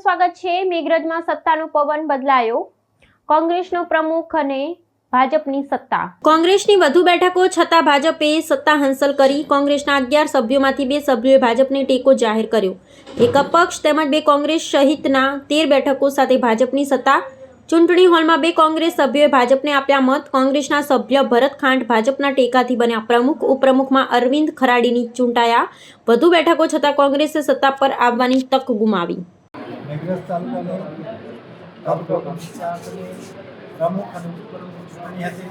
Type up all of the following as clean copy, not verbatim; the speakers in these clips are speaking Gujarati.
સ્વાગત છે। મેઘરજમાં સત્તાનો પવન બદલાયો। કોંગ્રેસનો પ્રમુખ અને ભાજપની સત્તા। કોંગ્રેસની વધુ બેઠકો છતાં ભાજપે સત્તા હાંસલ કરી। કોંગ્રેસના 11 સભ્યોમાંથી 2 સભ્યોએ ભાજપને ટેકો જાહેર કર્યો। એક અપક્ષ તેમજ 2 કોંગ્રેસ સહિતના 13 બેઠકો સાથે ભાજપની સત્તા। ચૂંટણી હોલમાં 2 કોંગ્રેસ સભ્યોએ ભાજપને આપ્યા મત। કોંગ્રેસના સભ્ય ભરત ખાંટ ભાજપના ટેકાથી બન્યા પ્રમુખ। ઉપપ્રમુખમાં અરવિંદ ખરાડીની ચૂંટાયા। વધુ બેઠકો છતાં કોંગ્રેસે સત્તા પર આવવાની તક ગુમાવી। મેઘરજ તાલુકાની તાલુકા પંચાયતની પ્રમુખ અને ઉપપ્રમુખ ચૂંટણી હતી।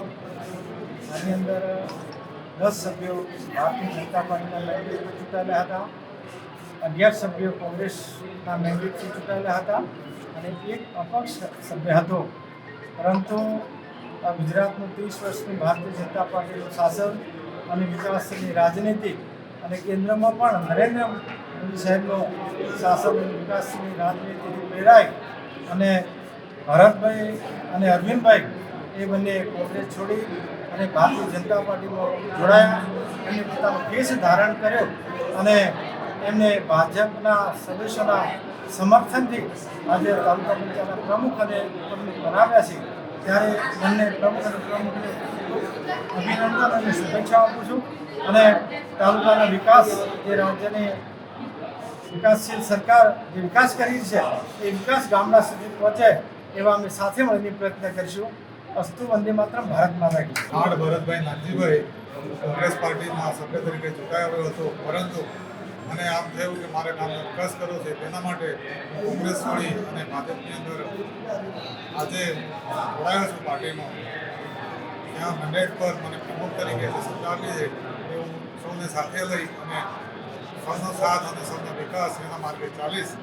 આની અંદર 10 સભ્યો ભારતીય જનતા પાર્ટીના મેન્ડેટથી ચૂંટાયેલા હતા, 11 સભ્યો કોંગ્રેસના મેન્ડેટથી ચૂંટાયેલા હતા અને એક અપક્ષ સભ્ય હતો। પરંતુ ગુજરાતનું 30 વર્ષનું ભારતીય જનતા પાર્ટીનું શાસન અને વિકાસની રાજનીતિ અને કેન્દ્રમાં પણ નરેન્દ્ર મોદી સાહેબનો શાસન અને વિકાસની રાજનીતિથી પ્રેરાય અને ભરતભાઈ અને અરવિંદભાઈ એ બંને કોંગ્રેસ છોડી અને ભારતીય જનતા પાર્ટીમાં જોડાયા। એમને પોતાનો કેસ ધારણ કર્યો અને એમને ભાજપના સદસ્યોના સમર્થનથી આજે તાલુકા પંચાયતના પ્રમુખ અને ઉપપ્રમુખ બનાવ્યા છે। ત્યારે બંને પ્રમુખ અને પ્રમુખને અભિનંદન અને શુભેચ્છા આપું છું અને તાલુકાના વિકાસ જે રાજ્યની વિકાસશીલ સરકાર જે વિકાસ કરી છે એ વિકાસ ગામડા સુધી પહોંચે એવા અમે સાથે મળીને પ્રયત્ન કરીશું। અસ્તુ વંદે માતરમ, ભારત માતા કી જય। ખાંડ ભરતભાઈ નાનજીભાઈ કોંગ્રેસ પાર્ટીના સભ્ય તરીકે ચૂંટાયો હતો, પરંતુ મને આમ થયું કે મારે કામનો વિકાસ કરવો છે, તેના માટે કોંગ્રેસ છોડી અને ભાજપની અંદર આજે જોડાયો છું પાર્ટીમાં। ત્યાં મેન્ડેટ પર મને પ્રમુખ તરીકે જે સત્તા આપી છે એ હું સૌને સાથે લઈ અને સૌનો સાથ અને સૌનો વિકાસ એના માર્ગે ચાલીશ।